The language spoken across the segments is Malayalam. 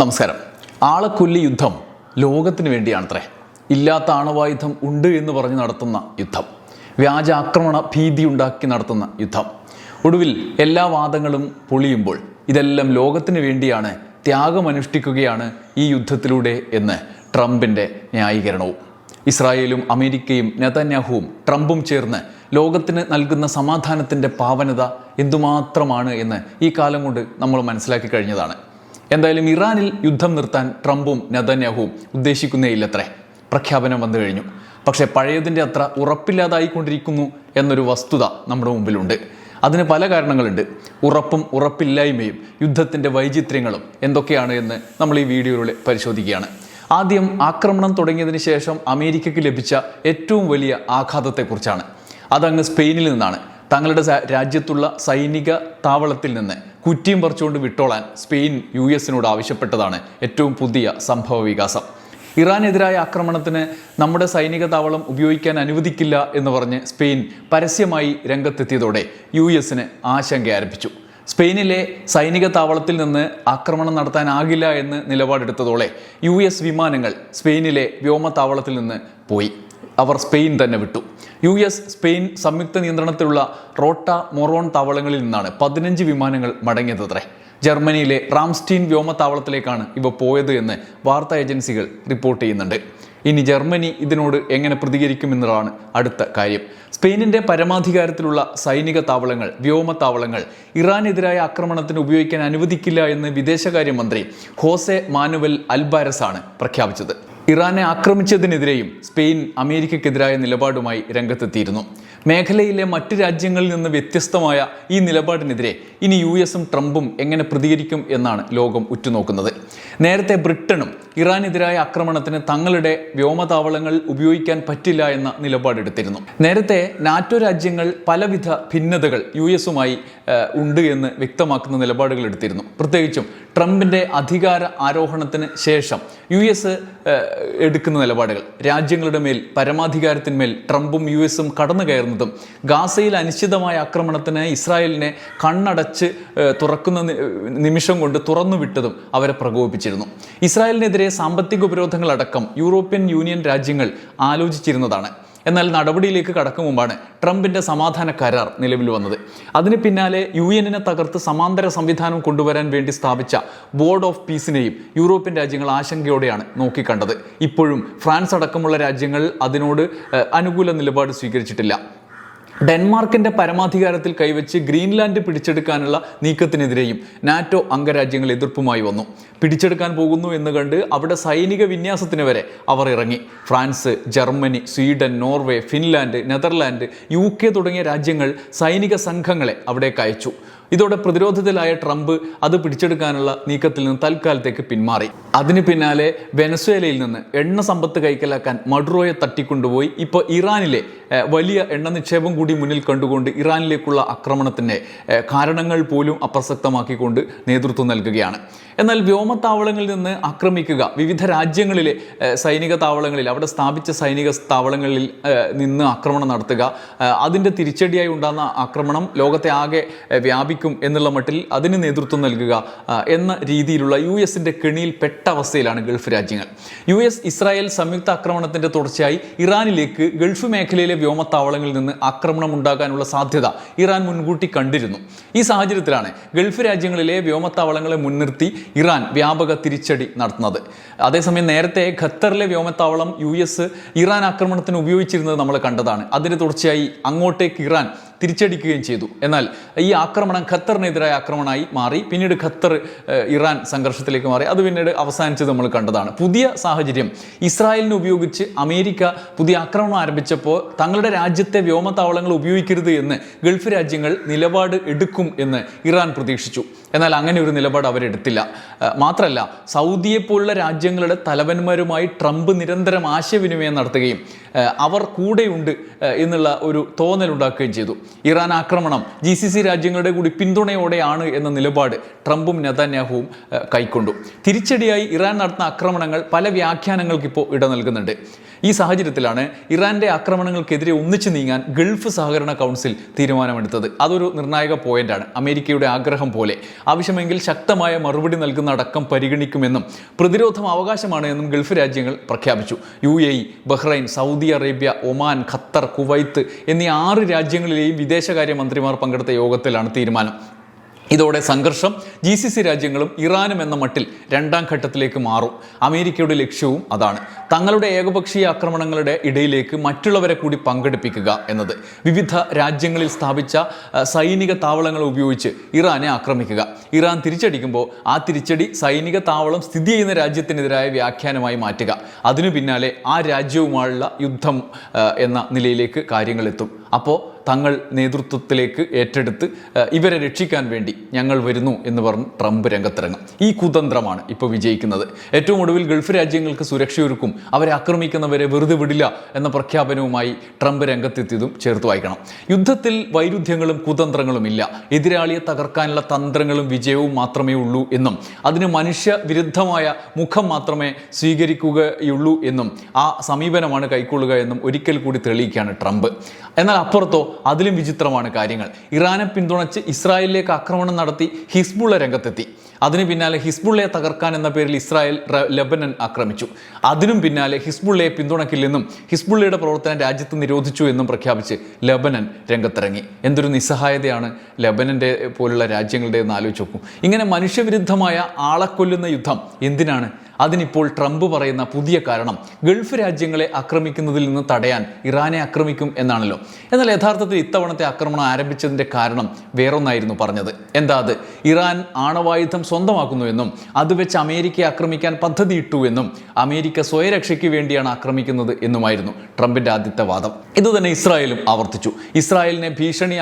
നമസ്കാരം. ആളക്കൊല്ലി യുദ്ധം ലോകത്തിന് വേണ്ടിയാണത്രേ. ഇല്ലാത്ത ആണവായുധം ഉണ്ട് എന്ന് പറഞ്ഞ് നടത്തുന്ന യുദ്ധം, വ്യാജ ആക്രമണ ഭീതി ഉണ്ടാക്കി നടത്തുന്ന യുദ്ധം. ഒടുവിൽ എല്ലാ വാദങ്ങളും പൊളിയുമ്പോൾ ഇതെല്ലാം ലോകത്തിന് വേണ്ടിയാണ്, ത്യാഗമനുഷ്ഠിക്കുകയാണ് ഈ യുദ്ധത്തിലൂടെ എന്ന് ട്രംപിൻ്റെ ന്യായീകരണവും. ഇസ്രായേലും അമേരിക്കയും നെതന്യാഹുവും ട്രംപും ചേർന്ന് ലോകത്തിന് നൽകുന്ന സമാധാനത്തിൻ്റെ പാവനത എന്തുമാത്രമാണ് എന്ന് ഈ കാലം കൊണ്ട് നമ്മൾ മനസ്സിലാക്കി കഴിഞ്ഞതാണ്. എന്തായാലും ഇറാനിൽ യുദ്ധം നിർത്താൻ ട്രംപും നെതന്യാഹുവും ഉദ്ദേശിക്കുന്നേയില്ലത്രേ. പ്രഖ്യാപനം വന്നു കഴിഞ്ഞു. പക്ഷേ പഴയതിൻ്റെ അത്ര ഉറപ്പില്ലാതായിക്കൊണ്ടിരിക്കുന്നു എന്നൊരു വസ്തുത നമ്മുടെ മുമ്പിലുണ്ട്. അതിന് പല കാരണങ്ങളുണ്ട്. ഉറപ്പും ഉറപ്പില്ലായ്മയും യുദ്ധത്തിൻ്റെ വൈചിത്ര്യങ്ങളും എന്തൊക്കെയാണ് എന്ന് നമ്മൾ ഈ വീഡിയോയിലൂടെ പരിശോധിക്കുകയാണ്. ആദ്യം ആക്രമണം തുടങ്ങിയതിന് ശേഷം അമേരിക്കയ്ക്ക് ലഭിച്ച ഏറ്റവും വലിയ ആഘാതത്തെക്കുറിച്ചാണ്. അതങ്ങ് സ്പെയിനിൽ നിന്നാണ്. തങ്ങളുടെ രാജ്യത്തുള്ള സൈനിക താവളത്തിൽ നിന്ന് കുറ്റിയും പറിച്ചുകൊണ്ട് വിട്ടോളാൻ സ്പെയിൻ US-നോട് ആവശ്യപ്പെട്ടതാണ് ഏറ്റവും പുതിയ സംഭവ വികാസം. ഇറാനെതിരായ ആക്രമണത്തിന് നമ്മുടെ സൈനിക താവളം ഉപയോഗിക്കാൻ അനുവദിക്കില്ല എന്ന് പറഞ്ഞ് സ്പെയിൻ പരസ്യമായി രംഗത്തെത്തിയതോടെ US-ന് ആശങ്ക ആരംഭിച്ചു. സ്പെയിനിലെ സൈനിക താവളത്തിൽ നിന്ന് ആക്രമണം നടത്താനാകില്ല എന്ന് നിലപാടെടുത്തതോടെ US വിമാനങ്ങൾ സ്പെയിനിലെ വ്യോമതാവളത്തിൽ നിന്ന് പോയി. അവർ സ്പെയിൻ തന്നെ വിട്ടു. US സ്പെയിൻ സംയുക്ത നിയന്ത്രണത്തിലുള്ള റോട്ട മൊറോൺ താവളങ്ങളിൽ നിന്നാണ് 15 വിമാനങ്ങൾ മടങ്ങിയതത്രേ. ജർമ്മനിയിലെ റാംസ്റ്റീൻ വ്യോമതാവളത്തിലേക്കാണ് ഇവ പോയത് എന്ന് വാർത്താ ഏജൻസികൾ റിപ്പോർട്ട് ചെയ്യുന്നുണ്ട്. ഇനി ജർമ്മനി ഇതിനോട് എങ്ങനെ പ്രതികരിക്കുമെന്നതാണ് അടുത്ത കാര്യം. സ്പെയിനിൻ്റെ പരമാധികാരത്തിലുള്ള സൈനിക താവളങ്ങൾ, വ്യോമതാവളങ്ങൾ ഇറാനെതിരായ ആക്രമണത്തിന് ഉപയോഗിക്കാൻ അനുവദിക്കില്ല എന്ന് വിദേശകാര്യമന്ത്രി ഹോസെ മാനുവൽ അൽബാരസ് ആണ് പ്രഖ്യാപിച്ചത്. ഇറാനെ ആക്രമിച്ചതിനെതിരെയും സ്പെയിൻ അമേരിക്കയ്ക്കെതിരായ നിലപാടുമായി രംഗത്തെത്തിയിരുന്നു. മേഖലയിലെ മറ്റ് രാജ്യങ്ങളിൽ നിന്ന് വ്യത്യസ്തമായ ഈ നിലപാടിനെതിരെ ഇനി US-ഉം ട്രംപും എങ്ങനെ പ്രതികരിക്കും എന്നാണ് ലോകം ഉറ്റുനോക്കുന്നത്. നേരത്തെ ബ്രിട്ടനും ഇറാനെതിരായ ആക്രമണത്തിന് തങ്ങളുടെ വ്യോമതാവളങ്ങൾ ഉപയോഗിക്കാൻ പറ്റില്ല എന്ന നിലപാടെടുത്തിരുന്നു. നേരത്തെ നാറ്റോ രാജ്യങ്ങൾ പലവിധ ഭിന്നതകൾ US-ഉമായി ഉണ്ട് എന്ന് വ്യക്തമാക്കുന്ന നിലപാടുകൾ എടുത്തിരുന്നു. പ്രത്യേകിച്ചും ട്രംപിൻ്റെ അധികാര ആരോഹണത്തിന് ശേഷം US എടുക്കുന്ന നിലപാടുകൾ, രാജ്യങ്ങളുടെ മേൽ പരമാധികാരത്തിന്മേൽ ട്രംപും US-ഉം കടന്നു കയറുന്നതും ഗാസയിൽ അനിശ്ചിതമായ ആക്രമണത്തിന് ഇസ്രായേലിനെ കണ്ണടച്ച് തുറക്കുന്ന നിമിഷം കൊണ്ട് തുറന്നുവിട്ടതും അവരെ പ്രകോപിപ്പിച്ചിരുന്നു. ഇസ്രായേലിനെതിരെ സാമ്പത്തിക ഉപരോധങ്ങളടക്കം യൂറോപ്യൻ യൂണിയൻ രാജ്യങ്ങൾ ആലോചിച്ചിരുന്നതാണ്. എന്നാൽ നടപടിയിലേക്ക് കടക്കും മുമ്പാണ് ട്രംപിൻ്റെ സമാധാന കരാർ നിലവിൽ വന്നത്. അതിന് പിന്നാലെ UN-നെ തകർത്ത് സമാന്തര സംവിധാനം കൊണ്ടുവരാൻ വേണ്ടി സ്ഥാപിച്ച ബോർഡ് ഓഫ് പീസിനെയും യൂറോപ്യൻ രാജ്യങ്ങൾ ആശങ്കയോടെയാണ് നോക്കിക്കണ്ടത്. ഇപ്പോഴും ഫ്രാൻസ് അടക്കമുള്ള രാജ്യങ്ങൾ അതിനോട് അനുകൂല നിലപാട് സ്വീകരിച്ചിട്ടില്ല. ഡെൻമാർക്കിൻ്റെ പരമാധികാരത്തിൽ കൈവച്ച് ഗ്രീൻലാൻഡ് പിടിച്ചെടുക്കാനുള്ള നീക്കത്തിനെതിരെയും നാറ്റോ അംഗരാജ്യങ്ങൾ എതിർപ്പുമായി വന്നു. പിടിച്ചെടുക്കാൻ പോകുന്നു എന്ന് കണ്ട് അവിടെ സൈനിക വിന്യാസത്തിന് വരെ അവർ ഇറങ്ങി. France, Germany, Sweden, Norway, Finland, Netherland, UK തുടങ്ങിയ രാജ്യങ്ങൾ സൈനിക സംഘങ്ങളെ അവിടേക്ക് അയച്ചു. ഇതോടെ പ്രതിരോധത്തിലായ ട്രംപ് അത് പിടിച്ചെടുക്കാനുള്ള നീക്കത്തിൽ നിന്ന് തൽക്കാലത്തേക്ക് പിന്മാറി. അതിന് പിന്നാലെ വെനസ്വേലയിൽ നിന്ന് എണ്ണ സമ്പത്ത് കൈക്കലാക്കാൻ മഡുറോയെ തട്ടിക്കൊണ്ടുപോയി ഇപ്പോൾ ഇറാനിലെ വലിയ എണ്ണ നിക്ഷേപം കൂടി മുന്നിൽ കണ്ടുകൊണ്ട് ഇറാനിലേക്കുള്ള ആക്രമണത്തിൻ്റെ കാരണങ്ങൾ പോലും അപ്രസക്തമാക്കിക്കൊണ്ട് നേതൃത്വം നൽകുകയാണ്. എന്നാൽ വ്യോമത്താവളങ്ങളിൽ നിന്ന് ആക്രമിക്കുക, വിവിധ രാജ്യങ്ങളിലെ സൈനിക താവളങ്ങളിൽ, അവിടെ സ്ഥാപിച്ച സൈനിക താവളങ്ങളിൽ നിന്ന് ആക്രമണം നടത്തുക, അതിൻ്റെ തിരിച്ചടിയായി ഉണ്ടാകുന്ന ആക്രമണം ലോകത്തെ ആകെ വ്യാപിക്കും എന്നുള്ള മട്ടിൽ അതിന് നേതൃത്വം നൽകുക എന്ന രീതിയിലുള്ള US-ന്റെ കെണിയിൽ പെട്ട അവസ്ഥയിലാണ് ഗൾഫ് രാജ്യങ്ങൾ. US-ഇസ്രായേൽ സംയുക്ത ആക്രമണത്തിൻ്റെ തുടർച്ചയായി ഇറാനിലേക്ക് ഗൾഫ് മേഖലയിലെ വ്യോമത്താവളങ്ങളിൽ നിന്ന് ആക്രമണം ഉണ്ടാകാനുള്ള സാധ്യത ഇറാൻ മുൻകൂട്ടി കണ്ടിരുന്നു. ഈ സാഹചര്യത്തിലാണ് ഗൾഫ് രാജ്യങ്ങളിലെ വ്യോമത്താവളങ്ങളെ മുൻനിർത്തി ഇറാൻ വ്യാപക തിരിച്ചടി നടത്തുന്നത്. അതേസമയം നേരത്തെ ഖത്തറിലെ വ്യോമത്താവളം US ഇറാൻ ആക്രമണത്തിന് ഉപയോഗിച്ചിരുന്നത് നമ്മൾ കണ്ടതാണ്. അതിന് തുടർച്ചയായി അങ്ങോട്ടേക്ക് ഇറാൻ തിരിച്ചടിക്കുകയും ചെയ്തു. എന്നാൽ ഈ ആക്രമണം ഖത്തറിനെതിരായ ആക്രമണമായി മാറി. പിന്നീട് ഖത്തർ ഇറാൻ സംഘർഷത്തിലേക്ക് മാറി. അത് പിന്നീട് അവസാനിച്ചത് നമ്മൾ കണ്ടതാണ്. പുതിയ സാഹചര്യം, ഇസ്രായേലിനെ ഉപയോഗിച്ച് അമേരിക്ക പുതിയ ആക്രമണം ആരംഭിച്ചപ്പോൾ തങ്ങളുടെ രാജ്യത്തെ വ്യോമതാവളങ്ങൾ ഉപയോഗിക്കരുത് എന്ന് ഗൾഫ് രാജ്യങ്ങൾ നിലപാട് എടുക്കും എന്ന് ഇറാൻ പ്രതീക്ഷിച്ചു. എന്നാൽ അങ്ങനെ ഒരു നിലപാട് അവരെടുത്തില്ല. മാത്രമല്ല, സൗദിയെപ്പോലുള്ള രാജ്യങ്ങളുടെ തലവന്മാരുമായി ട്രംപ് നിരന്തരം ആശയവിനിമയം നടത്തുകയും അവർ കൂടെയുണ്ട് എന്നുള്ള ഒരു തോന്നലുണ്ടാക്കുകയും ചെയ്തു. ഇറാൻ ആക്രമണം GCC രാജ്യങ്ങളുടെ കൂടി പിന്തുണയോടെയാണ് എന്ന നിലപാട് ട്രംപും നെതന്യാഹുവും കൈക്കൊണ്ടു. തിരിച്ചടിയായി ഇറാൻ നടത്തുന്ന ആക്രമണങ്ങൾ പല വ്യാഖ്യാനങ്ങൾക്ക് ഇപ്പോൾ ഇട നൽകുന്നുണ്ട്. ഈ സാഹചര്യത്തിലാണ് ഇറാന്റെ ആക്രമണങ്ങൾക്കെതിരെ ഒന്നിച്ചു നീങ്ങാൻ ഗൾഫ് സഹകരണ കൗൺസിൽ തീരുമാനമെടുത്തത്. അതൊരു നിർണായക പോയിന്റാണ്. അമേരിക്കയുടെ ആഗ്രഹം പോലെ ആവശ്യമെങ്കിൽ ശക്തമായ മറുപടി നൽകുന്ന അടക്കം പരിഗണിക്കുമെന്നും പ്രതിരോധം അവകാശമാണ് എന്നും ഗൾഫ് രാജ്യങ്ങൾ പ്രഖ്യാപിച്ചു. UAE, Bahrain, Saudi Arabia, Oman, Qatar, Kuwait എന്നീ 6 രാജ്യങ്ങളിലെയും വിദേശകാര്യ മന്ത്രിമാർ പങ്കെടുത്ത യോഗത്തിലാണ് തീരുമാനം. ഇതോടെ സംഘർഷം GCC രാജ്യങ്ങളും ഇറാനും എന്ന മട്ടിൽ 2ാം ഘട്ടത്തിലേക്ക് മാറും. അമേരിക്കയുടെ ലക്ഷ്യവും അതാണ്. തങ്ങളുടെ ഏകപക്ഷീയ ആക്രമണങ്ങളുടെ ഇടയിലേക്ക് മറ്റുള്ളവരെ കൂടി പങ്കെടുപ്പിക്കുക എന്നത്. വിവിധ രാജ്യങ്ങളിൽ സ്ഥാപിച്ച സൈനിക താവളങ്ങൾ ഉപയോഗിച്ച് ഇറാനെ ആക്രമിക്കുക. ഇറാൻ തിരിച്ചടിക്കുമ്പോൾ ആ തിരിച്ചടി സൈനിക താവളം സ്ഥിതി ചെയ്യുന്ന രാജ്യത്തിനെതിരായ വ്യാഖ്യാനമായി മാറ്റുക. അതിനു പിന്നാലെ ആ രാജ്യവുമായുള്ള യുദ്ധം എന്ന നിലയിലേക്ക് കാര്യങ്ങൾ എത്തും. അപ്പോൾ തങ്ങൾ നേതൃത്വത്തിലേക്ക് ഏറ്റെടുത്ത് ഇവരെ രക്ഷിക്കാൻ വേണ്ടി ഞങ്ങൾ വരുന്നു എന്ന് പറഞ്ഞ് ട്രംപ് രംഗത്തിറങ്ങും. ഈ കുതന്ത്രമാണ് ഇപ്പോൾ വിജയിക്കുന്നത്. ഏറ്റവും ഒടുവിൽ ഗൾഫ് രാജ്യങ്ങൾക്ക് സുരക്ഷയൊരുക്കും, അവരെ ആക്രമിക്കുന്നവരെ വെറുതെ വിടില്ല എന്ന പ്രഖ്യാപനവുമായി ട്രംപ് രംഗത്തെത്തിയതും ചേർത്ത് വായിക്കണം. യുദ്ധത്തിൽ വൈരുദ്ധ്യങ്ങളും കുതന്ത്രങ്ങളും ഇല്ല. എതിരാളിയെ തകർക്കാനുള്ള തന്ത്രങ്ങളും വിജയവും മാത്രമേ ഉള്ളൂ എന്നും അതിന് മനുഷ്യവിരുദ്ധമായ മുഖം മാത്രമേ സ്വീകരിക്കുകയുള്ളൂ എന്നും ആ സമീപനമാണ് കൈക്കൊള്ളുക എന്നും ഒരിക്കൽ കൂടി തെളിയിക്കുകയാണ് ട്രംപ്. എന്നാൽ അപ്പുറത്തോ അതിലും വിചിത്രമാണ് കാര്യങ്ങൾ. ഇറാനെ പിന്തുണച്ച് ഇസ്രായേലിലേക്ക് ആക്രമണം നടത്തി ഹിസ്ബുള്ള രംഗത്തെത്തി. അതിനു പിന്നാലെ ഹിസ്ബുള്ളയെ തകർക്കാൻ എന്ന പേരിൽ ഇസ്രായേൽ ലെബനൻ ആക്രമിച്ചു. അതിനും പിന്നാലെ ഹിസ്ബുള്ളയെ പിന്തുണയ്ക്കില്ലെന്നും ഹിസ്ബുള്ളയുടെ പ്രവർത്തനം രാജ്യത്ത് നിരോധിച്ചു എന്നും പ്രഖ്യാപിച്ച് ലെബനൻ രംഗത്തിറങ്ങി. എന്തൊരു നിസ്സഹായതയാണ് ലെബനൻ്റെ പോലുള്ള രാജ്യങ്ങളുടെ എന്ന് ആലോചിച്ച് നോക്കും. ഇങ്ങനെ മനുഷ്യവിരുദ്ധമായ ആളെക്കൊല്ലുന്ന യുദ്ധം എന്തിനാണ്? അതിനിപ്പോൾ ട്രംപ് പറയുന്ന പുതിയ കാരണം ഗൾഫ് രാജ്യങ്ങളെ ആക്രമിക്കുന്നതിൽ നിന്ന് തടയാൻ ഇറാനെ ആക്രമിക്കും എന്നാണല്ലോ. എന്നാൽ യഥാർത്ഥത്തിൽ ഇത്തവണത്തെ ആക്രമണം ആരംഭിച്ചതിൻ്റെ കാരണം വേറൊന്നായിരുന്നു പറഞ്ഞത്. എന്താ അത്? ഇറാൻ ആണവായുധം സ്വന്തമാക്കുന്നു എന്നും അത് വെച്ച് അമേരിക്കയെ ആക്രമിക്കാൻ പദ്ധതിയിട്ടു എന്നും അമേരിക്ക സ്വയരക്ഷയ്ക്ക് വേണ്ടിയാണ് ആക്രമിക്കുന്നത് എന്നുമായിരുന്നു ട്രംപിൻ്റെ ആദ്യത്തെ വാദം. ഇതുതന്നെ ഇസ്രായേലും ആവർത്തിച്ചു. ഇസ്രായേലിനെ ഭീഷണി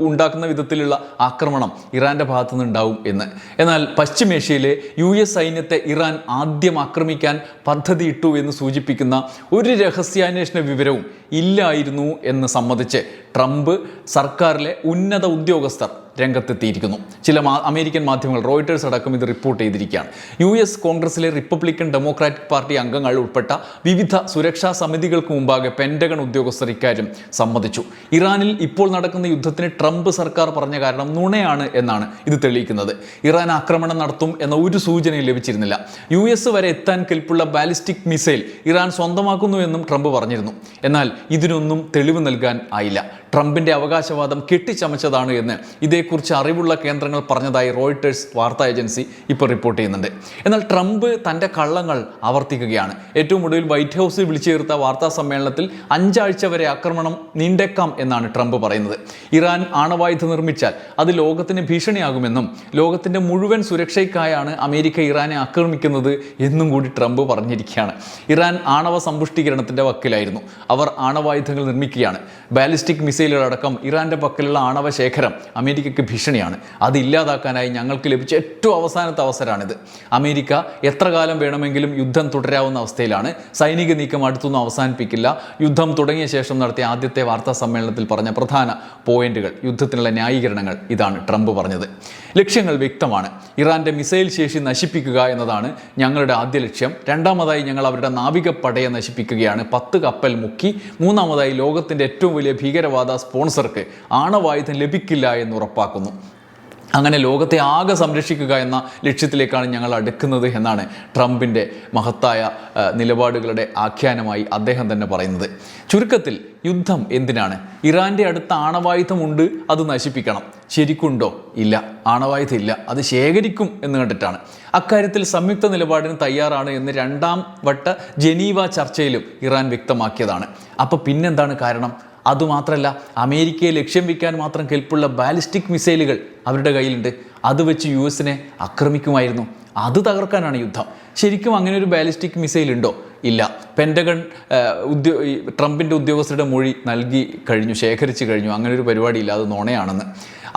ഉണ്ടാക്കുന്ന വിധത്തിലുള്ള ആക്രമണം ഇറാന്റെ ഭാഗത്തു നിന്നുണ്ടാവും എന്ന്. എന്നാൽ പശ്ചിമേഷ്യയിലെ US സൈന്യത്തെ ഇറാൻ ആദ്യം ആക്രമിക്കാൻ പദ്ധതിയിട്ടു എന്ന് സൂചിപ്പിക്കുന്ന ഒരു രഹസ്യാന്വേഷണ വിവരവും ഇല്ലായിരുന്നു എന്ന് സമ്മതിച്ച് ട്രംപ് സർക്കാരിലെ ഉന്നത ഉദ്യോഗസ്ഥർ രംഗത്തെത്തിയിരിക്കുന്നു. ചില അമേരിക്കൻ മാധ്യമങ്ങൾ, റോയിട്ടേഴ്സ് അടക്കം ഇത് റിപ്പോർട്ട് ചെയ്തിരിക്കുകയാണ്. US കോൺഗ്രസിലെ റിപ്പബ്ലിക്കൻ ഡെമോക്രാറ്റിക് പാർട്ടി അംഗങ്ങൾ ഉൾപ്പെട്ട വിവിധ സുരക്ഷാ സമിതികൾക്ക് മുമ്പാകെ പെൻറ്റഗൺ ഉദ്യോഗസ്ഥർ ഇക്കാര്യം സമ്മതിച്ചു. ഇറാനിൽ ഇപ്പോൾ നടക്കുന്ന യുദ്ധത്തിന് ട്രംപ് സർക്കാർ പറഞ്ഞ കാരണം നുണയാണ് എന്നാണ് ഇത് തെളിയിക്കുന്നത്. ഇറാൻ ആക്രമണം നടത്തും എന്ന ഒരു സൂചനയും ലഭിച്ചിരുന്നില്ല. US വരെ എത്താൻ കെൽപ്പുള്ള ബാലിസ്റ്റിക് മിസൈൽ ഇറാൻ സ്വന്തമാക്കുന്നു എന്നും ട്രംപ് പറഞ്ഞിരുന്നു. എന്നാൽ ഇതിനൊന്നും തെളിവ് നൽകാൻ ആയില്ല. ട്രംപിൻ്റെ അവകാശവാദം കെട്ടിച്ചമച്ചതാണ് എന്ന് ഇതേക്കുറിച്ച് അറിവുള്ള കേന്ദ്രങ്ങൾ പറഞ്ഞതായി റോയിട്ടേഴ്സ് വാർത്താ ഏജൻസി ഇപ്പോൾ റിപ്പോർട്ട് ചെയ്യുന്നുണ്ട്. എന്നാൽ ട്രംപ് തൻ്റെ കള്ളങ്ങൾ ആവർത്തിക്കുകയാണ്. ഏറ്റവും ഒടുവിൽ വൈറ്റ് ഹൗസിൽ വിളിച്ചു ചേർത്ത വാർത്താ സമ്മേളനത്തിൽ 5 ആഴ്ച വരെ ആക്രമണം നീണ്ടേക്കാം എന്നാണ് ട്രംപ് പറയുന്നത്. ഇറാൻ ആണവായുധം നിർമ്മിച്ചാൽ അത് ലോകത്തിന് ഭീഷണിയാകുമെന്നും ലോകത്തിൻ്റെ മുഴുവൻ സുരക്ഷയ്ക്കായാണ് അമേരിക്ക ഇറാനെ ആക്രമിക്കുന്നത് എന്നും കൂടി ട്രംപ് പറഞ്ഞിരിക്കുകയാണ്. ഇറാൻ ആണവ സമ്പുഷ്ടീകരണത്തിൻ്റെ വക്കിലായിരുന്നു. അവർ ആണവായുധങ്ങൾ നിർമ്മിക്കുകയാണ്. ബാലിസ്റ്റിക് മിസൈലുകളടക്കം ഇറാന്റെ പക്കലുള്ള ആണവ ശേഖരം അമേരിക്കയ്ക്ക് ഭീഷണിയാണ്. അത് ഇല്ലാതാക്കാനായി ഞങ്ങൾക്ക് ലഭിച്ച ഏറ്റവും അവസാനത്തെ അവസരമാണിത്. അമേരിക്ക എത്ര കാലം വേണമെങ്കിലും യുദ്ധം തുടരാവുന്ന അവസ്ഥയിലാണ്. സൈനിക നീക്കം അടുത്തൊന്നും അവസാനിപ്പിക്കില്ല. യുദ്ധം തുടങ്ങിയ ശേഷം നടത്തിയ ആദ്യത്തെ വാർത്താ സമ്മേളനത്തിൽ പറഞ്ഞ പ്രധാന പോയിന്റുകൾ, യുദ്ധത്തിനുള്ള ന്യായീകരണങ്ങൾ ഇതാണ് ട്രംപ് പറഞ്ഞത്. ലക്ഷ്യങ്ങൾ വ്യക്തമാണ്. ഇറാന്റെ മിസൈൽ ശേഷി നശിപ്പിക്കുക എന്നതാണ് ഞങ്ങളുടെ ആദ്യ ലക്ഷ്യം. രണ്ടാമതായി ഞങ്ങൾ അവരുടെ നാവികപ്പടയെ നശിപ്പിക്കുകയാണ്. 10 കപ്പൽ മുക്കി. മൂന്നാമതായി ലോകത്തിൻ്റെ ഏറ്റവും വലിയ ഭീകരവാദ സ്പോൺസർക്ക് ആണവായുധം ലഭിക്കില്ല എന്ന് ഉറപ്പാക്കുന്നു. അങ്ങനെ ലോകത്തെ ആകെ സംരക്ഷിക്കുക എന്ന ലക്ഷ്യത്തിലേക്കാണ് ഞങ്ങൾ അടുക്കുന്നത് എന്നാണ് ട്രംപിൻ്റെ മഹത്തായ നിലപാടുകളുടെ ആഖ്യാനമായി അദ്ദേഹം തന്നെ പറയുന്നത്. ചുരുക്കത്തിൽ യുദ്ധം എന്തിനാണ്? ഇറാൻ്റെ അടുത്ത ആണവായുധമുണ്ട്, അത് നശിപ്പിക്കണം. ശരിക്കുണ്ടോ? ഇല്ല, ആണവായുധം ഇല്ല, അത് ശേഖരിക്കും എന്ന് കണ്ടിട്ടാണ്. അക്കാര്യത്തിൽ സംയുക്ത നിലപാടിന് തയ്യാറാണ് എന്ന് 2ാം വട്ട ജനീവ ചർച്ചയിലും ഇറാൻ വ്യക്തമാക്കിയതാണ്. അപ്പോൾ പിന്നെന്താണ് കാരണം? അതുമാത്രമല്ല, അമേരിക്കയെ ലക്ഷ്യം വയ്ക്കാൻ മാത്രം കെൽപ്പുള്ള ബാലിസ്റ്റിക് മിസൈലുകൾ അവരുടെ കയ്യിലുണ്ട്. അത് വെച്ച് US-നെ ആക്രമിക്കുമായിരുന്നു. അത് തകർക്കാനാണ് യുദ്ധം. ശരിക്കും അങ്ങനെ ഒരു ബാലിസ്റ്റിക് മിസൈൽ ഉണ്ടോ? ഇല്ല. പെൻറ്റഗൺ ട്രംപിൻ്റെ ഉദ്യോഗസ്ഥരുടെ മൊഴി നൽകി കഴിഞ്ഞു, ശേഖരിച്ചു കഴിഞ്ഞു. അങ്ങനെ ഒരു പരിപാടി ഇല്ല, അത് നുണയാണെന്ന്.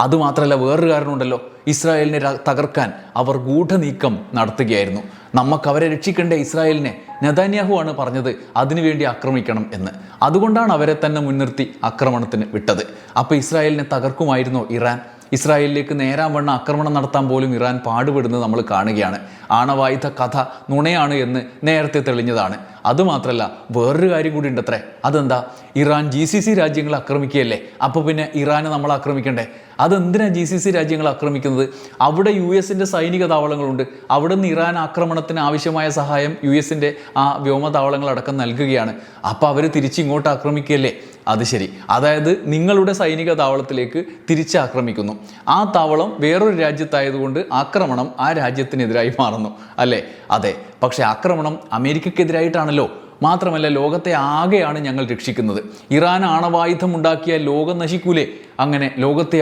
അതുമാത്രമല്ല, വേറൊരു കാരണമുണ്ടല്ലോ. ഇസ്രായേലിനെ തകർക്കാൻ അവർ ഗൂഢനീക്കം നടത്തുകയായിരുന്നു. നമുക്ക് അവരെ രക്ഷിക്കേണ്ട ഇസ്രായേലിനെ നെതന്യാഹു ആണ് പറഞ്ഞത് അതിനുവേണ്ടി ആക്രമിക്കണം എന്ന്. അതുകൊണ്ടാണ് അവരെ തന്നെ മുൻനിർത്തി ആക്രമണത്തിന് വിട്ടത്. അപ്പോൾ ഇസ്രായേലിനെ തകർക്കുമായിരുന്നോ ഇറാൻ? ഇസ്രായേലിലേക്ക് നേരാവണ്ണം ആക്രമണം നടത്താൻ പോലും ഇറാൻ പാടുപെടുന്നത് നമ്മൾ കാണുകയാണ്. ആണവായുധ കഥ നുണയാണ് എന്ന് നേരത്തെ തെളിഞ്ഞതാണ്. അതുമാത്രമല്ല വേറൊരു കാര്യം കൂടി ഉണ്ട് അത്രേ. അതെന്താ? ഇറാൻ GCC രാജ്യങ്ങളെ ആക്രമിക്കുകയല്ലേ, അപ്പോൾ പിന്നെ ഇറാനെ നമ്മൾ ആക്രമിക്കണ്ടേ? അതെന്തിനാണ് GCC രാജ്യങ്ങൾ ആക്രമിക്കുന്നത്? അവിടെ US-ൻ്റെ സൈനിക താവളങ്ങളുണ്ട്. അവിടെ നിന്ന് ഇറാൻ ആക്രമണത്തിന് ആവശ്യമായ സഹായം US-ൻ്റെ ആ വ്യോമതാവളങ്ങളടക്കം നൽകുകയാണ്. അപ്പോൾ അവർ തിരിച്ചിങ്ങോട്ട് ആക്രമിക്കുകയല്ലേ? അത് ശരി. അതായത് നിങ്ങളുടെ സൈനിക താവളത്തിലേക്ക് തിരിച്ചാക്രമിക്കുന്നു. ആ താവളം വേറൊരു രാജ്യത്തായതുകൊണ്ട് ആക്രമണം ആ രാജ്യത്തിനെതിരായി മാറുന്നു അല്ലേ? അതെ. പക്ഷേ ആക്രമണം അമേരിക്കക്കെതിരായിട്ടാണല്ലോ. മാത്രമല്ല ലോകത്തെ ആകെയാണ് ഞങ്ങൾ രക്ഷിക്കുന്നത്. ഇറാൻ ആണവായുധം ഉണ്ടാക്കിയാൽ ലോകം നശിക്കൂലേ? അങ്ങനെ ലോകത്തെ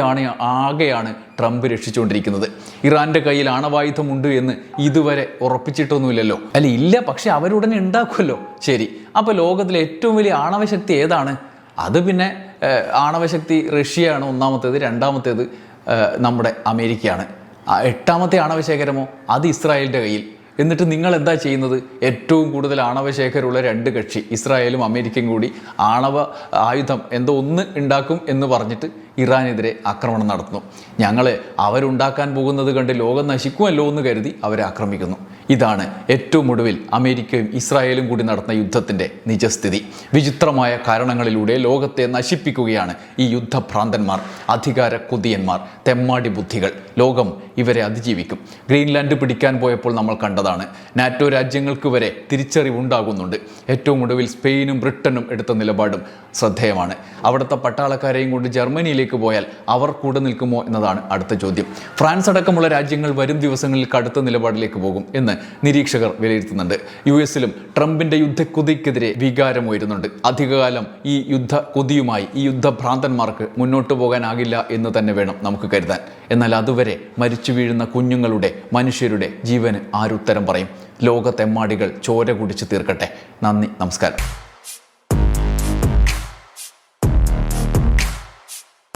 ആകെയാണ് ട്രംപ് രക്ഷിച്ചുകൊണ്ടിരിക്കുന്നത്. ഇറാൻ്റെ കയ്യിൽ ആണവായുധമുണ്ട് എന്ന് ഇതുവരെ ഉറപ്പിച്ചിട്ടൊന്നുമില്ലല്ലോ. അല്ല, ഇല്ല, പക്ഷെ അവരുടനെ ഉണ്ടാക്കുമല്ലോ. ശരി, അപ്പോൾ ലോകത്തിലെ ഏറ്റവും വലിയ ആണവശക്തി ഏതാണ്? അത് പിന്നെ ആണവശക്തി റഷ്യയാണ് ഒന്നാമത്തേത്, രണ്ടാമത്തേത് നമ്മുടെ അമേരിക്കയാണ്. 8ാമത്തെ ആണവശേഖരമോ അത് ഇസ്രായേലിൻ്റെ കയ്യിൽ. എന്നിട്ട് നിങ്ങൾ എന്താ ചെയ്യുന്നത്? ഏറ്റവും കൂടുതൽ ആണവശേഖരമുള്ള 2 കക്ഷി ഇസ്രായേലും അമേരിക്കയും കൂടി ആണവ ആയുധം എന്തോ ഒന്ന് ഉണ്ടാക്കും എന്ന് പറഞ്ഞിട്ട് ഇറാനെതിരെ ആക്രമണം നടത്തുന്നു. ഞങ്ങൾ അവരുണ്ടാക്കാൻ പോകുന്നത് കണ്ട് ലോകം നശിക്കുമല്ലോ എന്ന് കരുതി അവരെ ആക്രമിക്കുന്നു. ഇതാണ് ഏറ്റവും ഒടുവിൽ അമേരിക്കയും ഇസ്രായേലും കൂടി നടത്തുന്ന യുദ്ധത്തിൻ്റെ നിജസ്ഥിതി. വിചിത്രമായ കാരണങ്ങളിലൂടെ ലോകത്തെ നശിപ്പിക്കുകയാണ് ഈ യുദ്ധഭ്രാന്തന്മാർ, അധികാര കൊതിയന്മാർ, തെമ്മാടി ബുദ്ധികൾ. ലോകം ഇവരെ അതിജീവിക്കും. ഗ്രീൻലാൻഡ് പിടിക്കാൻ പോയപ്പോൾ നമ്മൾ കണ്ടതാണ്. നാറ്റോ രാജ്യങ്ങൾക്ക് വരെ തിരിച്ചറിവുണ്ടാകുന്നുണ്ട്. ഏറ്റവും ഒടുവിൽ സ്പെയിനും ബ്രിട്ടനും എടുത്ത നിലപാടും ശ്രദ്ധേയമാണ്. അവിടുത്തെ പട്ടാളക്കാരെയും കൊണ്ട് ജർമ്മനിയിലേക്ക് പോയാൽ അവർ കൂടെ നിൽക്കുമോ എന്നതാണ് അടുത്ത ചോദ്യം. ഫ്രാൻസ് അടക്കമുള്ള രാജ്യങ്ങൾ വരും ദിവസങ്ങളിൽ കടുത്ത നിലപാടിലേക്ക് പോകും എന്ന് നിരീക്ഷകർ വിലയിരുത്തുന്നുണ്ട്. US-ലും ട്രംപിൻ്റെ യുദ്ധക്കൊതിക്കെതിരെ വികാരമുയരുന്നുണ്ട്. അധികകാലം ഈ യുദ്ധക്കൊതിയുമായി ഈ യുദ്ധഭ്രാന്തന്മാർക്ക് മുന്നോട്ട് പോകാനാകില്ല എന്ന് തന്നെ വേണം നമുക്ക് കരുതാൻ. എന്നാൽ അതുവരെ മരിച്ചു വീഴുന്ന കുഞ്ഞുങ്ങളുടെ, മനുഷ്യരുടെ ജീവന് ആരുത്തരം പറയും? ലോകത്തെമ്മാടികൾ ചോര കുടിച്ച് തീർക്കട്ടെ. നന്ദി, നമസ്കാരം.